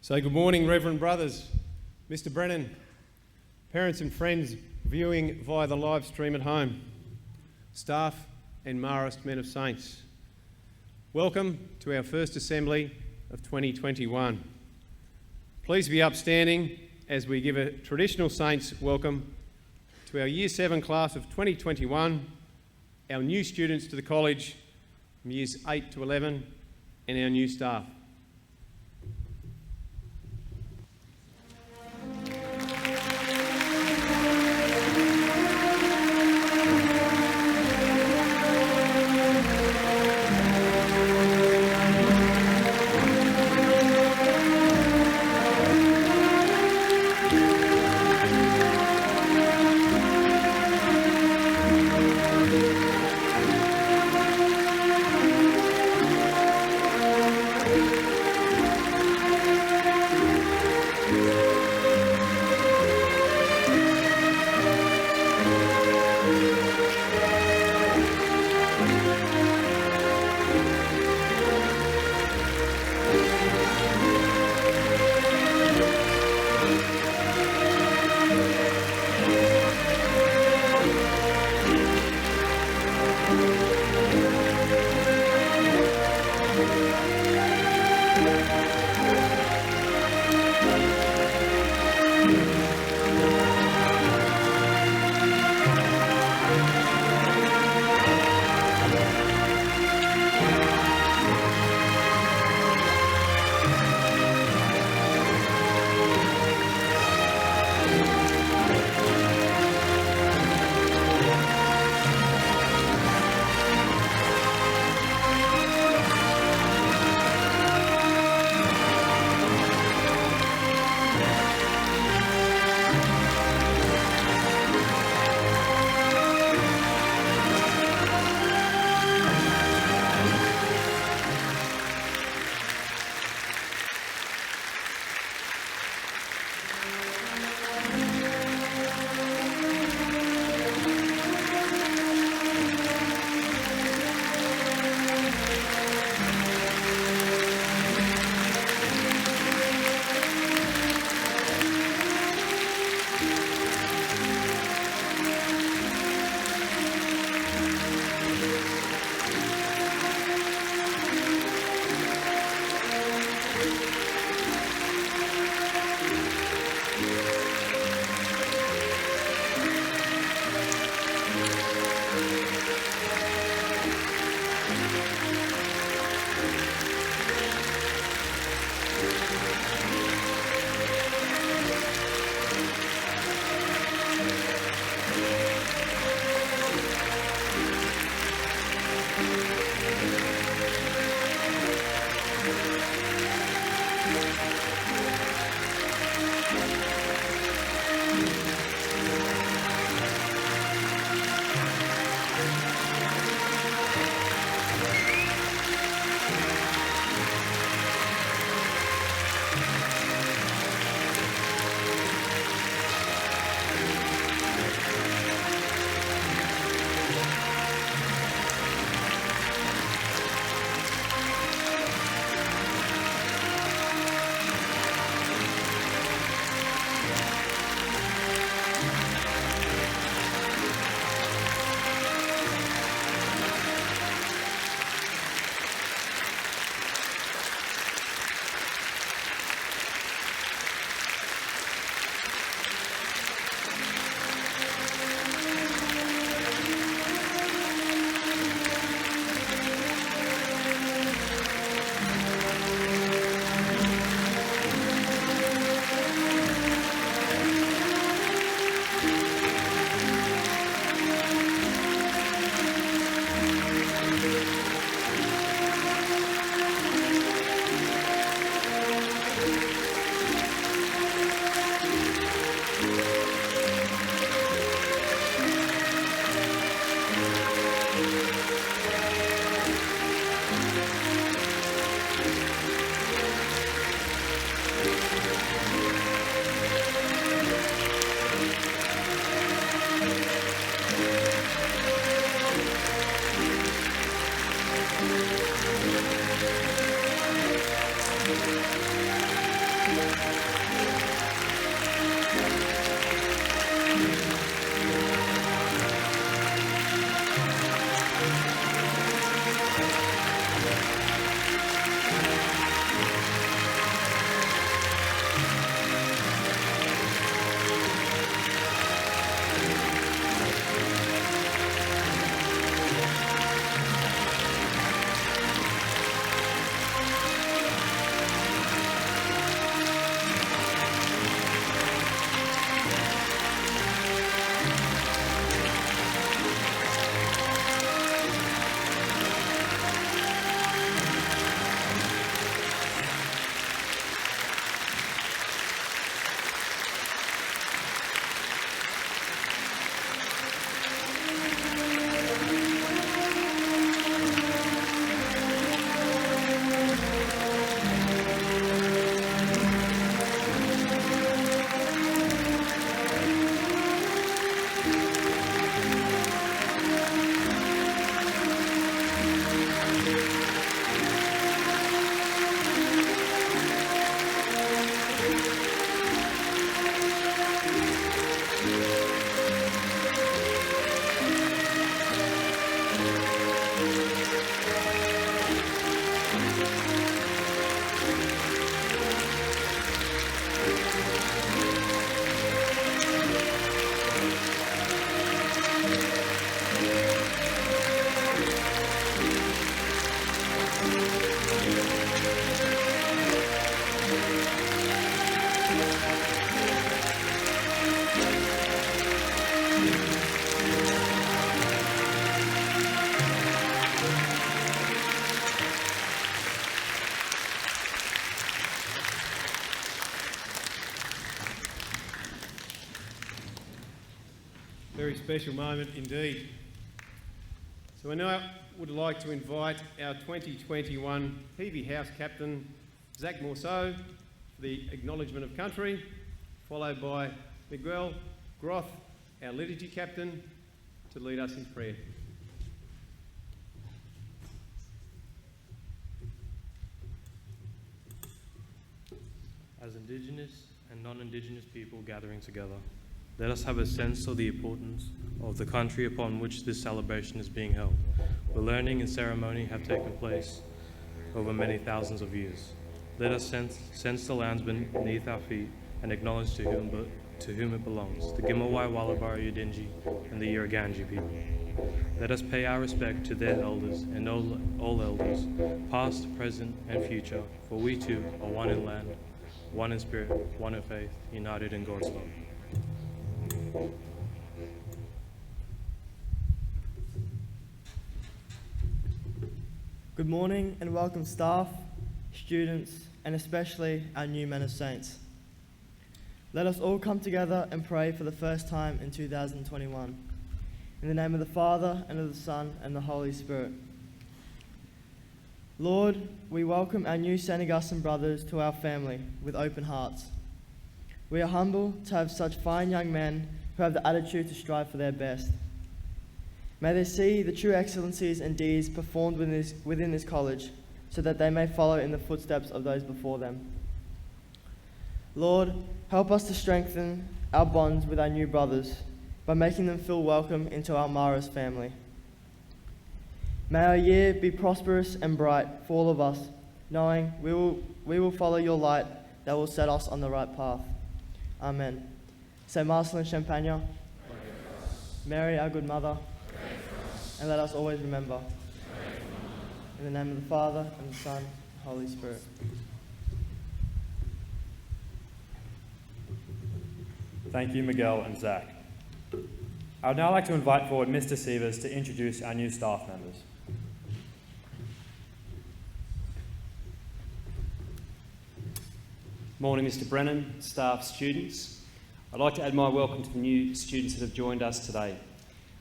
So good morning, Reverend Brothers, Mr. Brennan, parents and friends viewing via the live stream at home, staff and Marist men of saints. Welcome to our first assembly of 2021. Please be upstanding as we give a traditional saints welcome to our Year 7 class of 2021, our new students to the college from Years 8 to 11 and our new staff. Very special moment indeed. So I now would like to invite our 2021 PV House Captain, Zach Morceau, for the acknowledgement of country, followed by Miguel Groth, our Liturgy Captain, to lead us in prayer. As Indigenous and non-Indigenous people gathering together, let us have a sense of the importance of the country upon which this celebration is being held, where learning and ceremony have taken place over many thousands of years. Let us sense the lands beneath our feet and acknowledge to whom it belongs, the Gimawai Walabara Yudinji and the Yuraganji people. Let us pay our respect to their elders and all elders, past, present, and future, for we too are one in land, one in spirit, one in faith, united in God's love. Good morning and welcome staff, students, and especially our new men of saints. Let us all come together and pray for the first time in 2021. In the name of the Father, and of the Son, and the Holy Spirit. Lord, we welcome our new St. Augustine brothers to our family with open hearts. We are humbled to have such fine young men who have the attitude to strive for their best. May they see the true excellencies and deeds performed within this college, so that they may follow in the footsteps of those before them. Lord, help us to strengthen our bonds with our new brothers by making them feel welcome into our Maris family. May our year be prosperous and bright for all of us, knowing we will follow your light that will set us on the right path. Amen. Saint Marcel and Champagne, Mary, our good mother, and let us always remember. In the name of the Father, and the Son, and the Holy Spirit. Thank you, Miguel and Zach. I would now like to invite forward Mr. Sievers to introduce our new staff members. Morning, Mr. Brennan, staff, students. I'd like to add my welcome to the new students that have joined us today.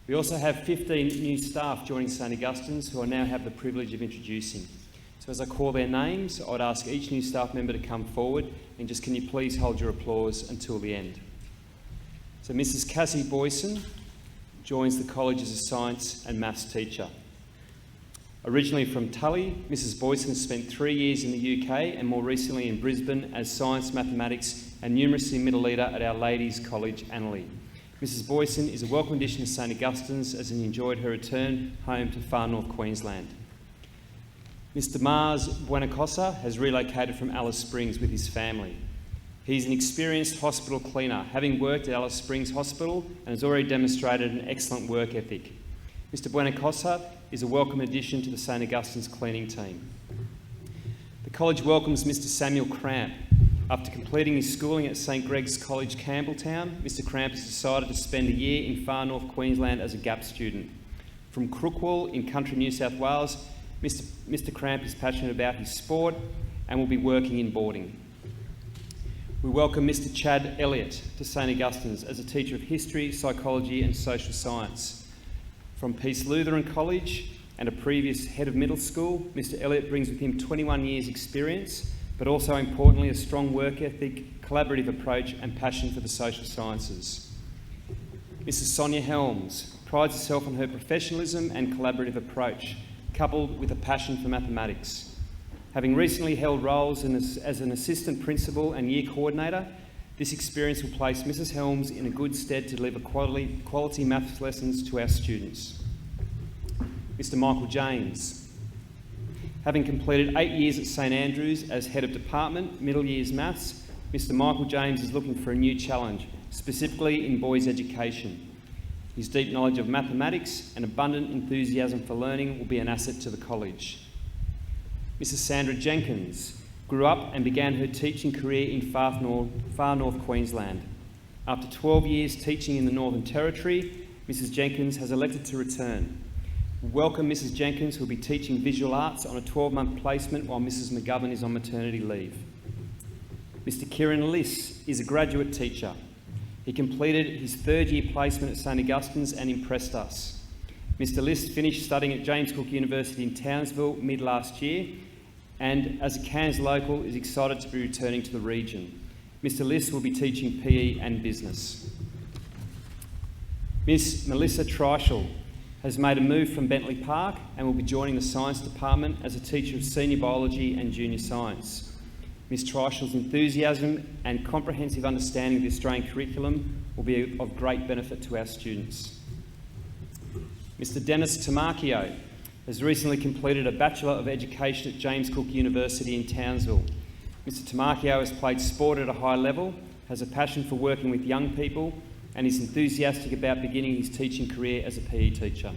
We also have 15 new staff joining St. Augustine's who I now have the privilege of introducing. So as I call their names, I'd ask each new staff member to come forward and just can you please hold your applause until the end. So Mrs. Cassie Boyson joins the college as a science and maths teacher. Originally from Tully, Mrs. Boyson spent 3 years in the UK and more recently in Brisbane as science, mathematics and numeracy middle leader at Our Ladies College, Annerley. Mrs. Boyson is a welcome addition to St. Augustine's as she enjoyed her return home to far north Queensland. Mr. Mars Buenacosa has relocated from Alice Springs with his family. He's an experienced hospital cleaner, having worked at Alice Springs Hospital and has already demonstrated an excellent work ethic. Mr. Buenacosa is a welcome addition to the St. Augustine's cleaning team. The college welcomes Mr. Samuel Cramp. After completing his schooling at St. Greg's College, Campbelltown, Mr. Cramp has decided to spend a year in far north Queensland as a gap student. From Crookwell in country New South Wales, Mr. Cramp is passionate about his sport and will be working in boarding. We welcome Mr. Chad Elliott to St. Augustine's as a teacher of history, psychology and social science. From Peace Lutheran College and a previous head of middle school, Mr. Elliott brings with him 21 years experience, but also importantly a strong work ethic, collaborative approach and passion for the social sciences. Mrs. Sonia Helms prides herself on her professionalism and collaborative approach, coupled with a passion for mathematics. Having recently held roles as an assistant principal and year coordinator, this experience will place Mrs. Helms in a good stead to deliver quality maths lessons to our students. Mr. Michael James. Having completed 8 years at St. Andrews as Head of Department, Middle Years Maths, Mr. Michael James is looking for a new challenge, specifically in boys' education. His deep knowledge of mathematics and abundant enthusiasm for learning will be an asset to the college. Mrs. Sandra Jenkins grew up and began her teaching career in far north Queensland. After 12 years teaching in the Northern Territory, Mrs. Jenkins has elected to return. We welcome Mrs. Jenkins, who will be teaching visual arts on a 12-month placement while Mrs. McGovern is on maternity leave. Mr. Kieran Liss is a graduate teacher. He completed his third-year placement at St Augustine's and impressed us. Mr List finished studying at James Cook University in Townsville mid-last year, and as a Cairns local is excited to be returning to the region. Mr List will be teaching PE and business. Miss Melissa Treichel has made a move from Bentley Park and will be joining the Science Department as a teacher of senior biology and junior science. Ms Treichel's enthusiasm and comprehensive understanding of the Australian curriculum will be of great benefit to our students. Mr Dennis Tamakio has recently completed a Bachelor of Education at James Cook University in Townsville. Mr Tamakio has played sport at a high level, has a passion for working with young people, and is enthusiastic about beginning his teaching career as a PE teacher.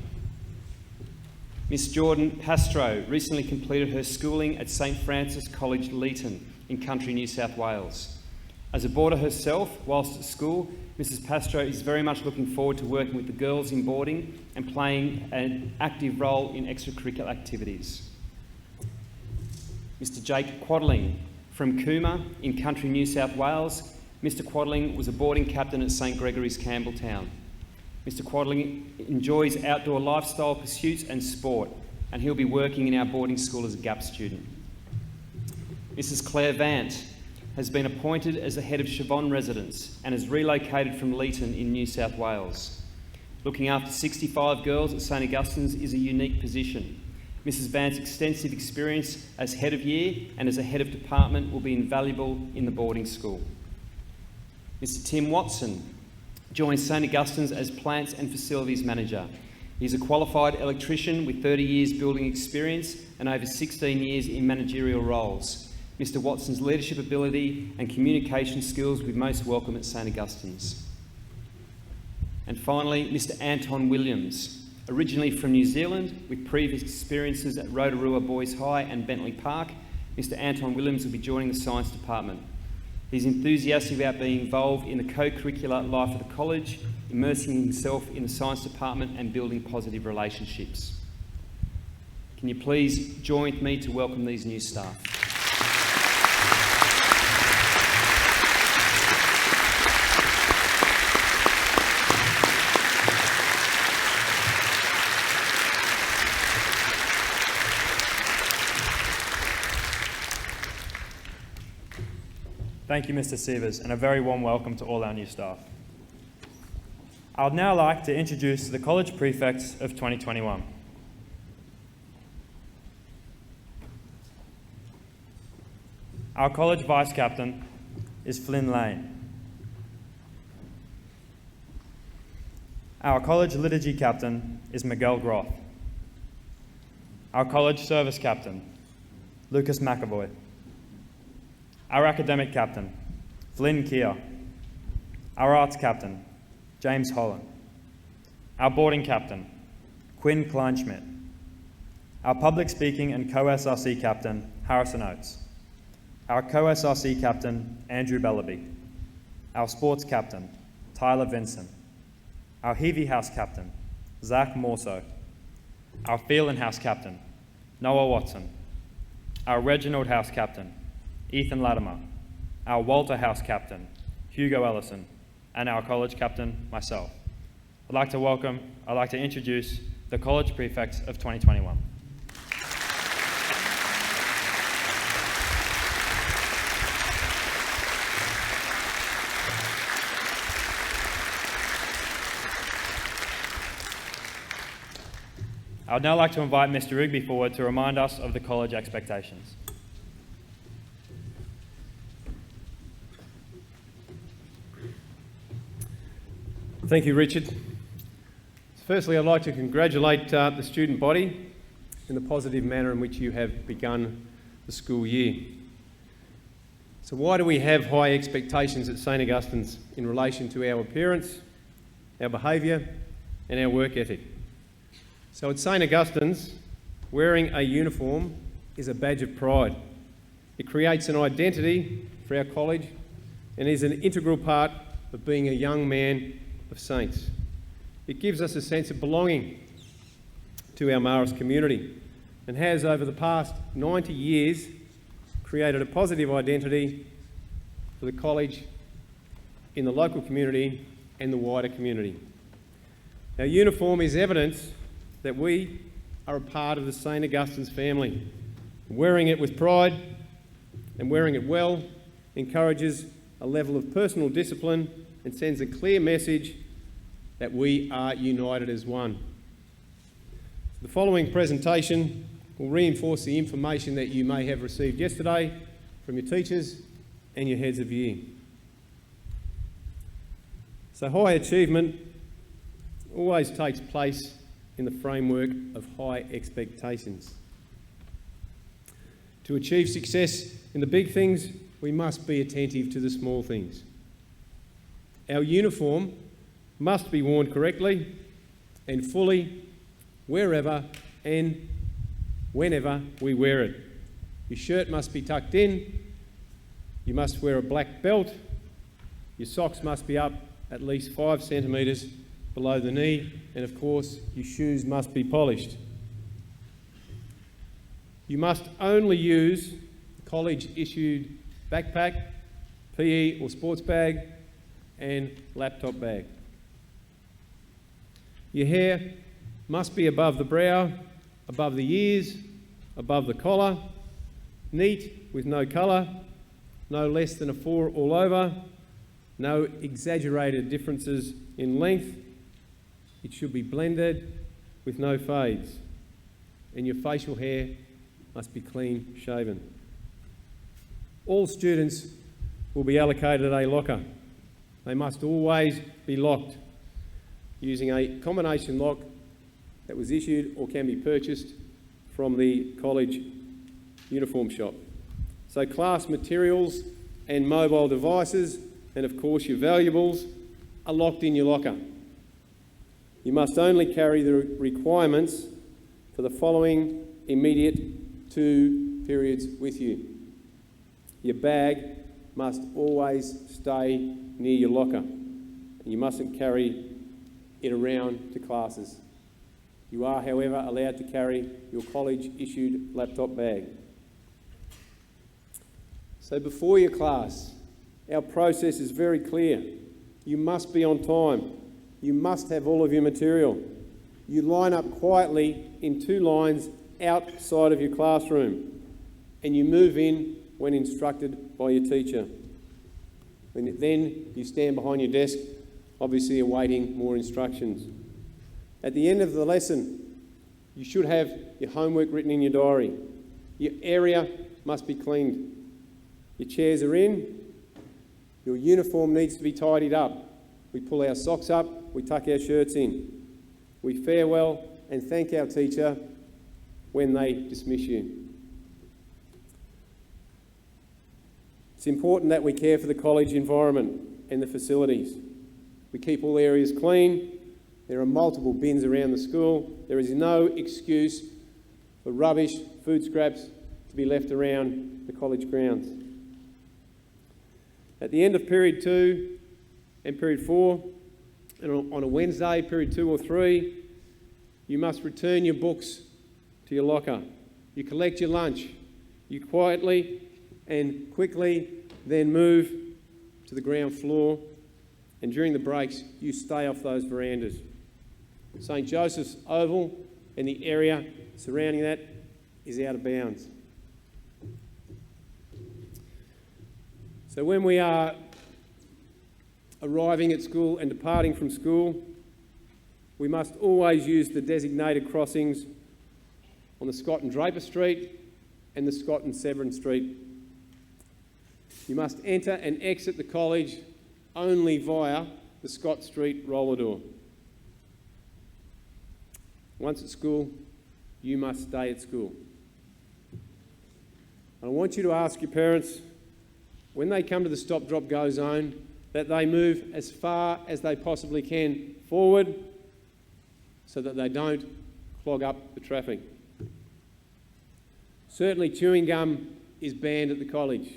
Miss Jordan Pastro recently completed her schooling at St Francis College, Leeton, in country New South Wales. As a boarder herself, whilst at school, Mrs Pastro is very much looking forward to working with the girls in boarding and playing an active role in extracurricular activities. Mr Jake Quadling from Cooma in country New South Wales. Mr Quadling was a boarding captain at St Gregory's Campbelltown. Mr Quadling enjoys outdoor lifestyle pursuits and sport, and he'll be working in our boarding school as a GAP student. Mrs Claire Vant has been appointed as the head of Siobhan Residence and has relocated from Leeton in New South Wales. Looking after 65 girls at St Augustine's is a unique position. Mrs Vant's extensive experience as head of year and as a head of department will be invaluable in the boarding school. Mr Tim Watson joins St Augustine's as Plants and Facilities Manager. He's a qualified electrician with 30 years building experience and over 16 years in managerial roles. Mr Watson's leadership ability and communication skills will be most welcome at St Augustine's. And finally, Mr Anton Williams, originally from New Zealand with previous experiences at Rotorua Boys High and Bentley Park. Mr Anton Williams will be joining the Science Department. He's enthusiastic about being involved in the co-curricular life of the college, immersing himself in the Science Department and building positive relationships. Can you please join me to welcome these new staff? Thank you, Mr Sievers, and a very warm welcome to all our new staff. I would now like to introduce the College Prefects of 2021. Our College Vice Captain is Flynn Lane. Our College Liturgy Captain is Miguel Groth. Our College Service Captain, Lucas McAvoy. Our Academic Captain, Flynn Keir. Our Arts Captain, James Holland. Our Boarding Captain, Quinn Kleinschmidt. Our Public Speaking and Co-SRC Captain, Harrison Oates. Our Co-SRC Captain, Andrew Bellaby. Our Sports Captain, Tyler Vinson. Our Heavey House Captain, Zach Morso. Our Phelan House Captain, Noah Watson. Our Reginald House Captain, Ethan Latimer. Our Walter House Captain, Hugo Ellison. And our College Captain, myself. I'd like to introduce the College Prefects of 2021. I would now like to invite Mr Rigby forward to remind us of the college expectations. Thank you, Richard. Firstly, I'd like to congratulate the student body in the positive manner in which you have begun the school year. So why do we have high expectations at St Augustine's in relation to our appearance, our behaviour and our work ethic? So at St Augustine's, wearing a uniform is a badge of pride. It creates an identity for our college and is an integral part of being a young man of Saints. It gives us a sense of belonging to our Marist community and has, over the past 90 years, created a positive identity for the college in the local community and the wider community. Our uniform is evidence that we are a part of the St Augustine's family. Wearing it with pride and wearing it well encourages a level of personal discipline and sends a clear message that we are united as one. The following presentation will reinforce the information that you may have received yesterday from your teachers and your heads of year. So high achievement always takes place in the framework of high expectations. To achieve success in the big things, we must be attentive to the small things. Our uniform must be worn correctly and fully wherever and whenever we wear it. Your shirt must be tucked in, you must wear a black belt, your socks must be up at least 5 centimetres below the knee, and of course your shoes must be polished. You must only use the college-issued backpack, PE or sports bag, and laptop bag. Your hair must be above the brow, above the ears, above the collar, neat with no colour, no less than a 4 all over, no exaggerated differences in length. It should be blended with no fades, and your facial hair must be clean shaven. All students will be allocated a locker. They must always be locked using a combination lock that was issued or can be purchased from the college uniform shop. So class materials and mobile devices, and of course your valuables, are locked in your locker. You must only carry the requirements for the following immediate 2 periods with you. Your bag must always stay near your locker, and you mustn't carry it around to classes. You are, however, allowed to carry your college-issued laptop bag. So before your class, our process is very clear. You must be on time. You must have all of your material. You line up quietly in 2 lines outside of your classroom, and you move in when instructed by your teacher. And then you stand behind your desk, obviously awaiting more instructions. At the end of the lesson, you should have your homework written in your diary. Your area must be cleaned. Your chairs are in. Your uniform needs to be tidied up. We pull our socks up, we tuck our shirts in. We farewell and thank our teacher when they dismiss you. It's important that we care for the college environment and the facilities. We keep all areas clean. There are multiple bins around the school. There is no excuse for rubbish, food scraps to be left around the college grounds. At the end of period 2 and period 4, and on a Wednesday, period 2 or 3, you must return your books to your locker. You collect your lunch. You quietly and quickly then move to the ground floor, and during the breaks, you stay off those verandas. St Joseph's Oval and the area surrounding that is out of bounds. So when we are arriving at school and departing from school, we must always use the designated crossings on the Scott and Draper Street and the Scott and Severn Street. You must enter and exit the college only via the Scott Street roller door. Once at school, you must stay at school. And I want you to ask your parents, when they come to the stop-drop-go zone, that they move as far as they possibly can forward so that they don't clog up the traffic. Certainly chewing gum is banned at the college,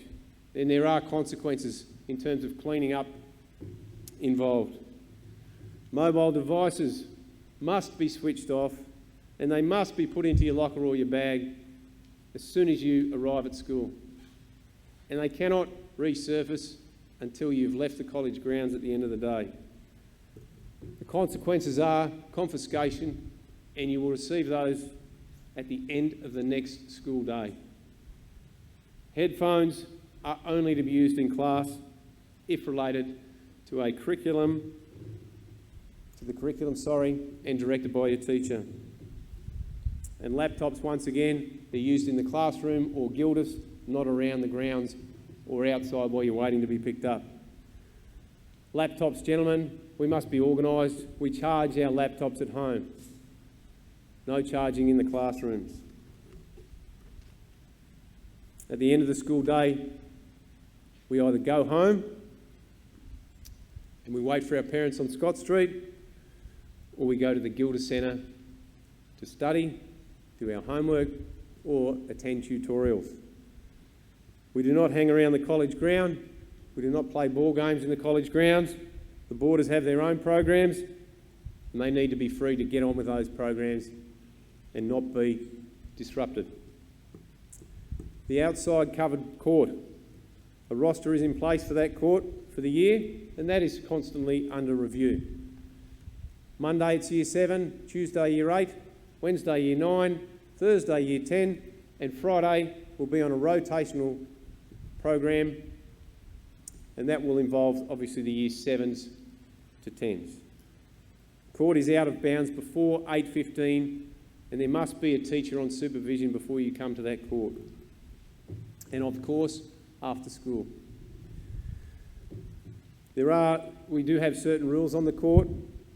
and there are consequences in terms of cleaning up involved. Mobile devices must be switched off, and they must be put into your locker or your bag as soon as you arrive at school. And they cannot resurface until you've left the college grounds at the end of the day. The consequences are confiscation, and you will receive those at the end of the next school day. Headphones are only to be used in class if related to the curriculum, and directed by your teacher. And laptops, once again, they're used in the classroom or Gildas, not around the grounds or outside while you're waiting to be picked up. Laptops, gentlemen, we must be organised. We charge our laptops at home. No charging in the classrooms. At the end of the school day, we either go home and we wait for our parents on Scott Street, or we go to the Gildas Centre to study, do our homework, or attend tutorials. We do not hang around the college ground. We do not play ball games in the college grounds. The boarders have their own programs, and they need to be free to get on with those programs and not be disrupted. The outside covered court. A roster is in place for that court for the year, and that is constantly under review. Monday it's Year 7, Tuesday Year 8, Wednesday Year 9, Thursday Year 10, and Friday will be on a rotational program, and that will involve obviously the Year 7s to 10s. Court is out of bounds before 8:15, and there must be a teacher on supervision before you come to that court. And of course, after school. We do have certain rules on the court.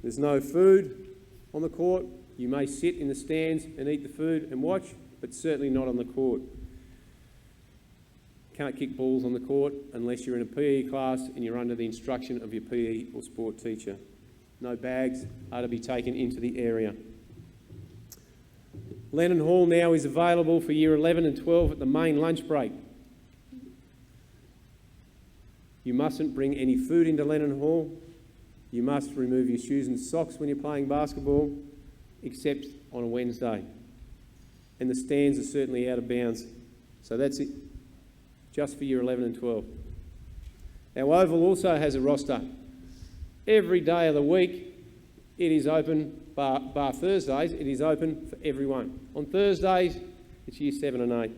There's no food on the court. You may sit in the stands and eat the food and watch, but certainly not on the court. Can't kick balls on the court unless you're in a PE class and you're under the instruction of your PE or sport teacher. No bags are to be taken into the area. Lennon Hall now is available for Year 11 and 12 at the main lunch break. You mustn't bring any food into Lennon Hall. You must remove your shoes and socks when you're playing basketball, except on a Wednesday. And the stands are certainly out of bounds. So that's it, just for Year 11 and 12. Our Oval also has a roster. Every day of the week, it is open, bar Thursdays, it is open for everyone. On Thursdays, it's Year 7 and 8.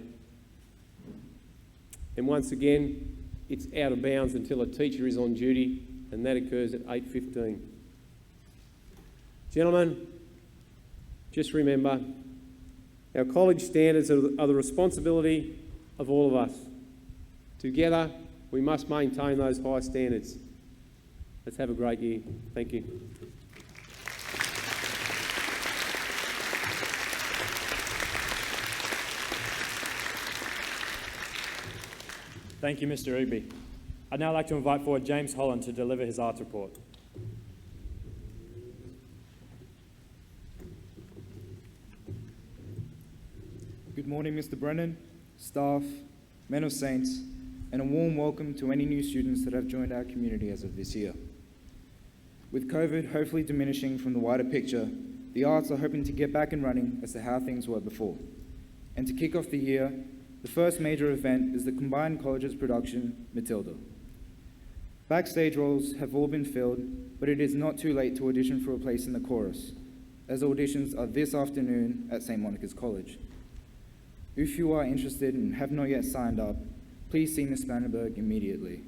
And once again, it's out of bounds until a teacher is on duty, and that occurs at 8:15. Gentlemen, just remember, our college standards are the responsibility of all of us. Together, we must maintain those high standards. Let's have a great year. Thank you. Thank you, Mr. Igby. I'd now like to invite forward James Holland to deliver his arts report. Good morning, Mr. Brennan, staff, men of saints, and a warm welcome to any new students that have joined our community as of this year. With COVID hopefully diminishing from the wider picture, the arts are hoping to get back and running as to how things were before. And to kick off the year, the first major event is the Combined Colleges production, Matilda. Backstage roles have all been filled, but it is not too late to audition for a place in the chorus, as auditions are this afternoon at St. Monica's College. If you are interested and have not yet signed up, please see Ms. Spangenberg immediately.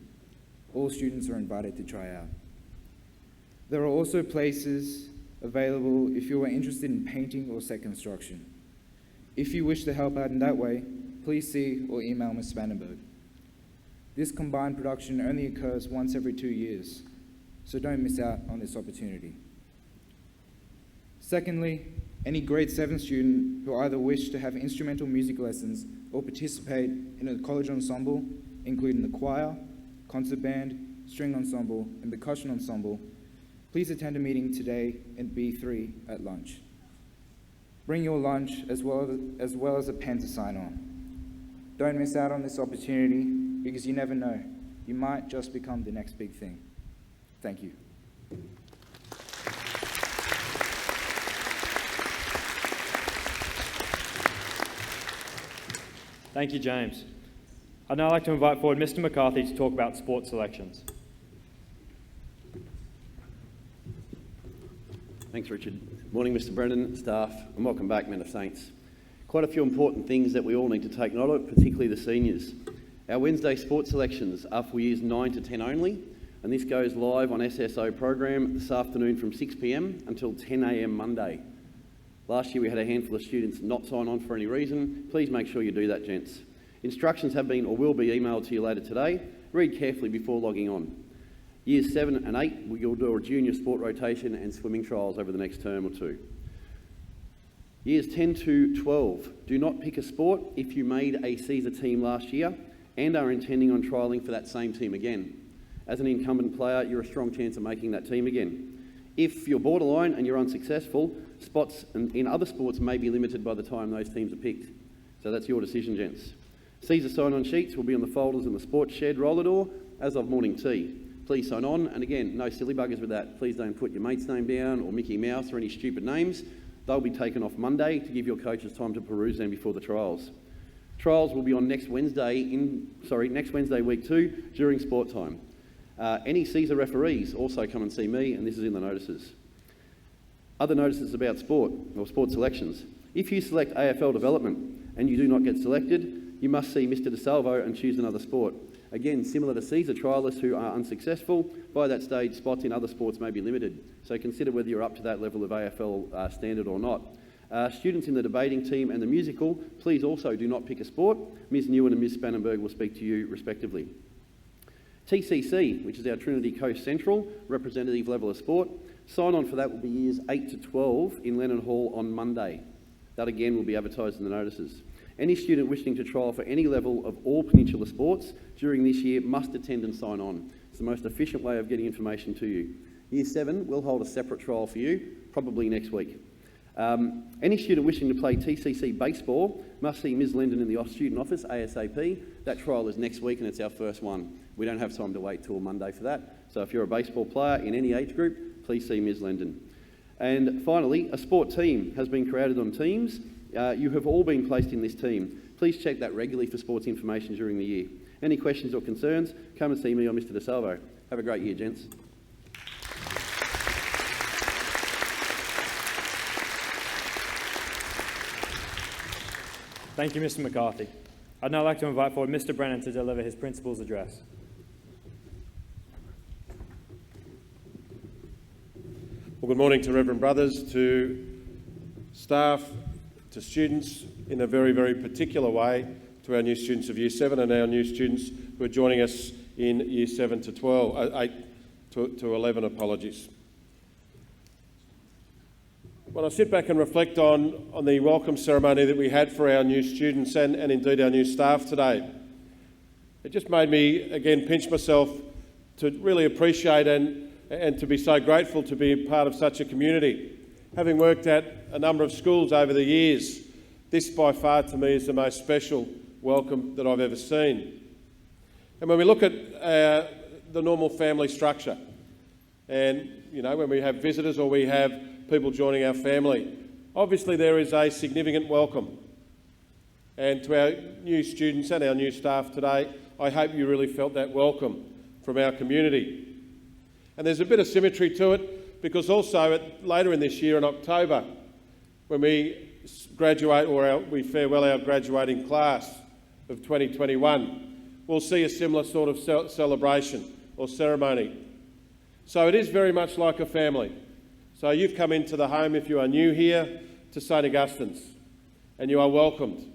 All students are invited to try out. There are also places available if you are interested in painting or set construction. If you wish to help out in that way, please see or email Ms. Spangenberg. This combined production only occurs once every 2 years, so don't miss out on this opportunity. Secondly, any grade 7 student who either wish to have instrumental music lessons or participate in a college ensemble, including the choir, concert band, string ensemble, and percussion ensemble, please attend a meeting today in B3 at lunch. Bring your lunch as well as a pen to sign on. Don't miss out on this opportunity because you never know. You might just become the next big thing. Thank you. Thank you, James. I'd now like to invite forward Mr. McCarthy to talk about sports selections. Thanks, Richard. Morning, Mr. Brennan, staff, and welcome back, Men of Saints. Quite a few important things that we all need to take note of, particularly the seniors. Our Wednesday sports selections are for years 9 to 10 only, and this goes live on SSO program this afternoon from 6 p.m. until 10 a.m. Monday. Last year we had a handful of students not sign on for any reason. Please make sure you do that, gents. Instructions have been or will be emailed to you later today. Read carefully before logging on. Years 7 and 8, you'll do a junior sport rotation and swimming trials over the next term or two. Years 10 to 12, do not pick a sport if you made a CSER team last year and are intending on trialling for that same team again. As an incumbent player, you're a strong chance of making that team again. If you're borderline and you're unsuccessful, spots in other sports may be limited by the time those teams are picked. So that's your decision, gents. CSER sign-on sheets will be on the folders in the sports shed roller door as of morning tea. Please sign on, and again, no silly buggers with that. Please don't put your mate's name down or Mickey Mouse or any stupid names. They'll be taken off Monday to give your coaches time to peruse them before the trials. Trials will be on next Wednesday week 2 during sport time. Any CSER referees also come and see me, and this is in the notices. Other notices about sport or sport selections. If you select AFL development and you do not get selected, you must see Mr. DeSalvo and choose another sport. Again, similar to CSER trialists who are unsuccessful, by that stage spots in other sports may be limited. So consider whether you're up to that level of AFL standard or not. Students in the debating team and the musical, please also do not pick a sport. Ms. Newen and Ms. Spannenberg will speak to you respectively. TCC, which is our Trinity Coast Central representative level of sport, sign on for that will be years 8 to 12 in Lennon Hall on Monday. That again will be advertised in the notices. Any student wishing to trial for any level of all Peninsula sports during this year must attend and sign on. It's the most efficient way of getting information to you. Year 7 will hold a separate trial for you, probably next week. Any student wishing to play TCC baseball must see Ms. Linden in the student office ASAP. That trial is next week and it's our first one. We don't have time to wait till Monday for that. So if you're a baseball player in any age group, please see Ms. Linden. And finally, a sport team has been created on Teams. You have all been placed in this team. Please check that regularly for sports information during the year. Any questions or concerns, come and see me or Mr. DeSalvo. Have a great year, gents. Thank you, Mr. McCarthy. I'd now like to invite forward Mr. Brennan to deliver his principal's address. Well, good morning to Reverend Brothers, to staff, to students, in a very, very particular way, to our new students of Year 7 and our new students who are joining us in Year 7 to 12, 8 to 11, apologies. When I sit back and reflect on the welcome ceremony that we had for our new students and indeed our new staff today, it just made me again pinch myself to really appreciate and to be so grateful to be part of such a community. Having worked at a number of schools over the years, this by far to me is the most special welcome that I've ever seen. And when we look at the normal family structure, and when we have visitors or we have people joining our family, obviously there is a significant welcome. And to our new students and our new staff today, I hope you really felt that welcome from our community. And there's a bit of symmetry to it, because also later in this year in October, when we graduate or we farewell our graduating class of 2021, we'll see a similar sort of celebration or ceremony. So it is very much like a family. So you've come into the home, if you are new here, to St Augustine's, and you are welcomed.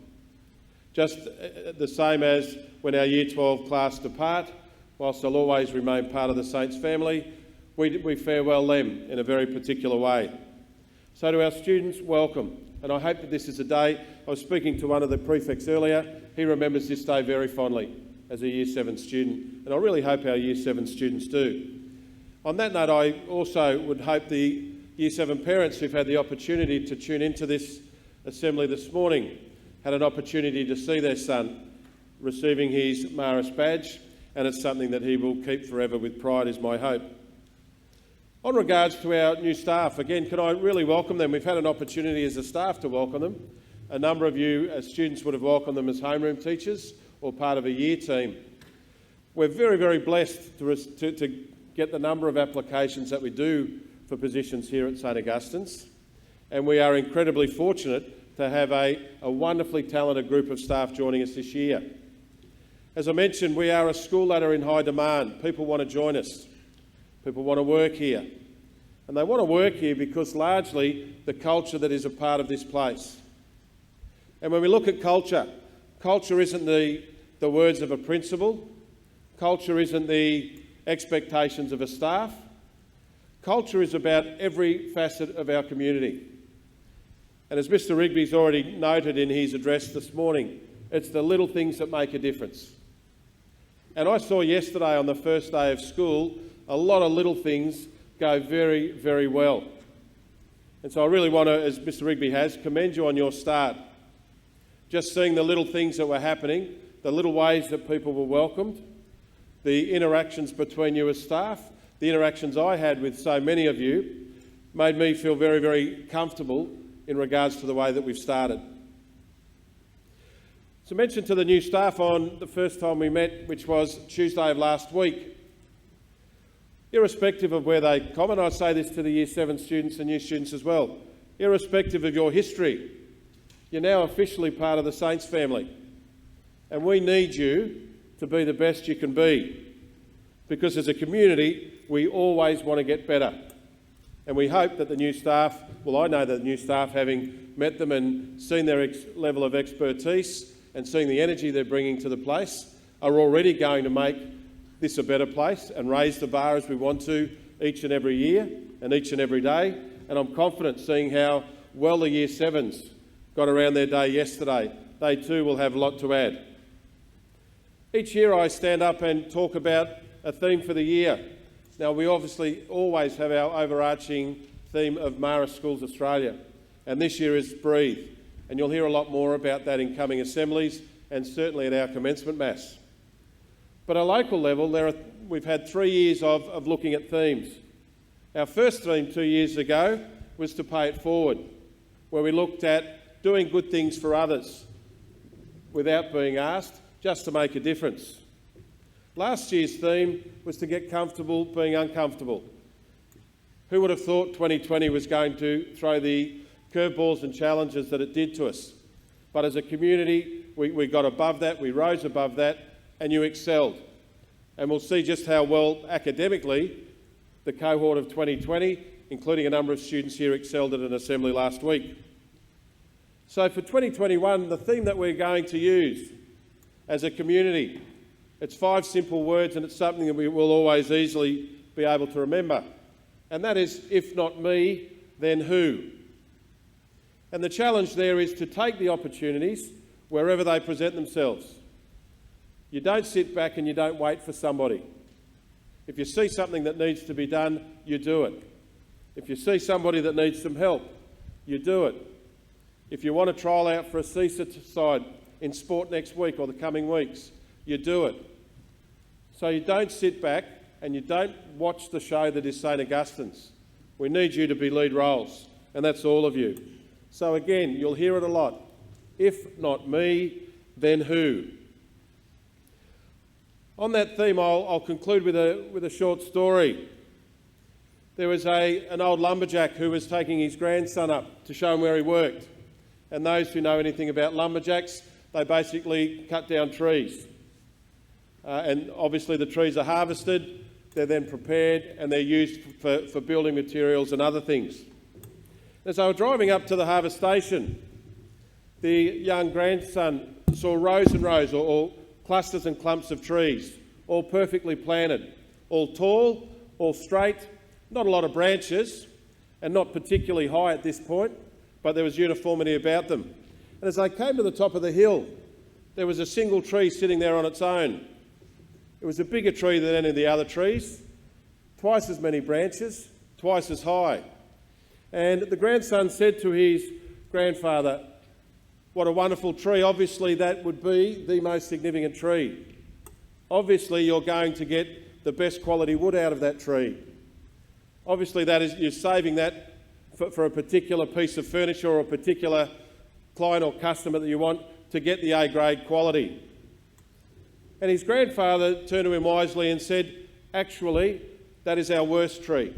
Just the same as when our Year 12 class depart, whilst they'll always remain part of the Saints family, we farewell them in a very particular way. So to our students, welcome. And I hope that this is a day, I was speaking to one of the prefects earlier, he remembers this day very fondly as a Year 7 student, and I really hope our Year 7 students do. On that note, I also would hope the Year 7 parents who've had the opportunity to tune into this assembly this morning had an opportunity to see their son receiving his Maris badge, and it's something that he will keep forever with pride, is my hope. On regards to our new staff, again, can I really welcome them? We've had an opportunity as a staff to welcome them. A number of you as students would have welcomed them as homeroom teachers or part of a year team. We're very, very blessed to get the number of applications that we do for positions here at St Augustine's, and we are incredibly fortunate to have a wonderfully talented group of staff joining us this year. As I mentioned, we are a school that are in high demand. People want to join us. People want to work here. And they want to work here because largely the culture that is a part of this place. And when we look at culture, culture isn't the words of a principal. Culture isn't the expectations of a staff. Culture is about every facet of our community. And as Mr Rigby's already noted in his address this morning, it's the little things that make a difference. And I saw yesterday on the first day of school, a lot of little things go very, very well. And so I really want to, as Mr Rigby has, commend you on your start. Just seeing the little things that were happening, the little ways that people were welcomed, the interactions between you as staff, the interactions I had with so many of you, made me feel very, very comfortable in regards to the way that we've started. So mention to the new staff on the first time we met, which was Tuesday of last week. Irrespective of where they come, and I say this to the Year 7 students and new students as well, irrespective of your history, you're now officially part of the Saints family. And we need you to be the best you can be. Because as a community, we always want to get better. And we hope that the new staff, well, I know that the new staff, having met them and seen their level of expertise and seeing the energy they're bringing to the place, are already going to make this a better place and raise the bar as we want to each and every year and each and every day. And I'm confident, seeing how well the Year 7s got around their day yesterday, they too will have a lot to add. Each year I stand up and talk about a theme for the year. Now, we obviously always have our overarching theme of Marist Schools Australia, and this year is Breathe. And you'll hear a lot more about that in coming assemblies and certainly at our commencement mass. But at a local level, we've had 3 years of looking at themes. Our first theme 2 years ago was to pay it forward, where we looked at doing good things for others without being asked, just to make a difference. Last year's theme was to get comfortable being uncomfortable. Who would have thought 2020 was going to throw the curveballs and challenges that it did to us? But as a community, we got above that, we rose above that, and you excelled. And we'll see just how well academically the cohort of 2020, including a number of students here, excelled at an assembly last week. So for 2021, the theme that we're going to use as a community, it's 5 simple words, and it's something that we will always easily be able to remember. And that is, if not me, then who? And the challenge there is to take the opportunities wherever they present themselves. You don't sit back and you don't wait for somebody. If you see something that needs to be done, you do it. If you see somebody that needs some help, you do it. If you want to trial out for a CSA side in sport next week or the coming weeks, you do it. So you don't sit back and you don't watch the show that is St Augustine's. We need you to be lead roles, and that's all of you. So again, you'll hear it a lot. If not me, then who? On that theme, I'll conclude with a short story. There was an old lumberjack who was taking his grandson up to show him where he worked. And those who know anything about lumberjacks, they basically cut down trees. And obviously the trees are harvested, they're then prepared, and they're used for building materials and other things. As they were driving up to the harvest station, the young grandson saw rows and rows, or clusters and clumps of trees, all perfectly planted, all tall, all straight, not a lot of branches, and not particularly high at this point, but there was uniformity about them. And as they came to the top of the hill, there was a single tree sitting there on its own. It was a bigger tree than any of the other trees, twice as many branches, twice as high. And the grandson said to his grandfather, "What a wonderful tree. Obviously that would be the most significant tree. Obviously you're going to get the best quality wood out of that tree. Obviously you're saving that for a particular piece of furniture or a particular client or customer that you want to get the A-grade quality." And his grandfather turned to him wisely and said, actually, that is our worst tree.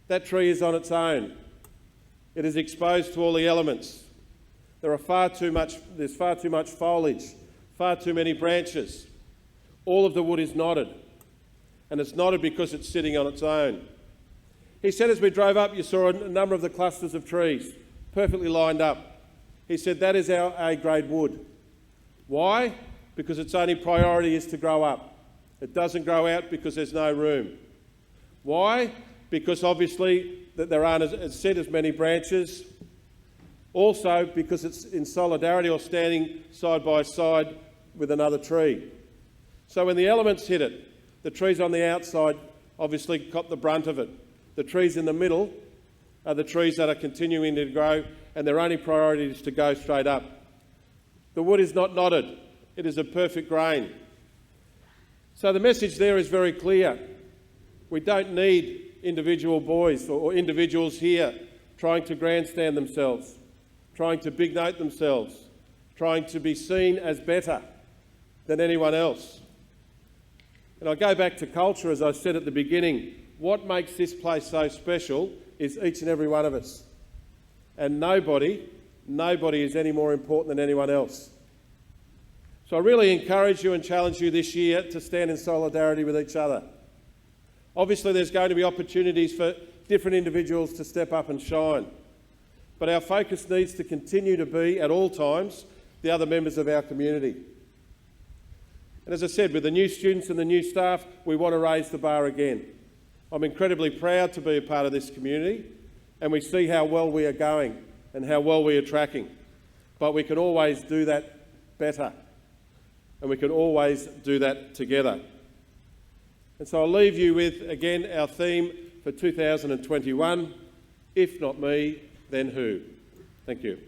That tree is on its own. It is exposed to all the elements. There's far too much foliage, far too many branches. All of the wood is knotted, and it's knotted because it's sitting on its own. He said as we drove up, you saw a number of the clusters of trees, perfectly lined up. He said that is our A-grade wood. Why? Because its only priority is to grow up. It doesn't grow out because there's no room. Why? Because obviously that there aren't as many branches. Also because it's in solidarity or standing side by side with another tree. So when the elements hit it, the trees on the outside obviously cop the brunt of it. The trees in the middle are the trees that are continuing to grow, and their only priority is to go straight up. The wood is not knotted. It is a perfect grain. So the message there is very clear. We don't need individual boys or individuals here trying to grandstand themselves, trying to big note themselves, trying to be seen as better than anyone else. And I go back to culture, as I said at the beginning. What makes this place so special is each and every one of us. And nobody is any more important than anyone else. So I really encourage you and challenge you this year to stand in solidarity with each other. Obviously there's going to be opportunities for different individuals to step up and shine. But our focus needs to continue to be, at all times, the other members of our community. And as I said, with the new students and the new staff, we want to raise the bar again. I'm incredibly proud to be a part of this community, and we see how well we are going and how well we are tracking. But we can always do that better, and we can always do that together. And so I'll leave you with, again, our theme for 2021, if not me, then who? Thank you.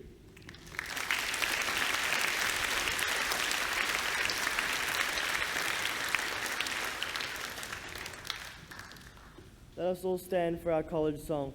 Let us all stand for our college song.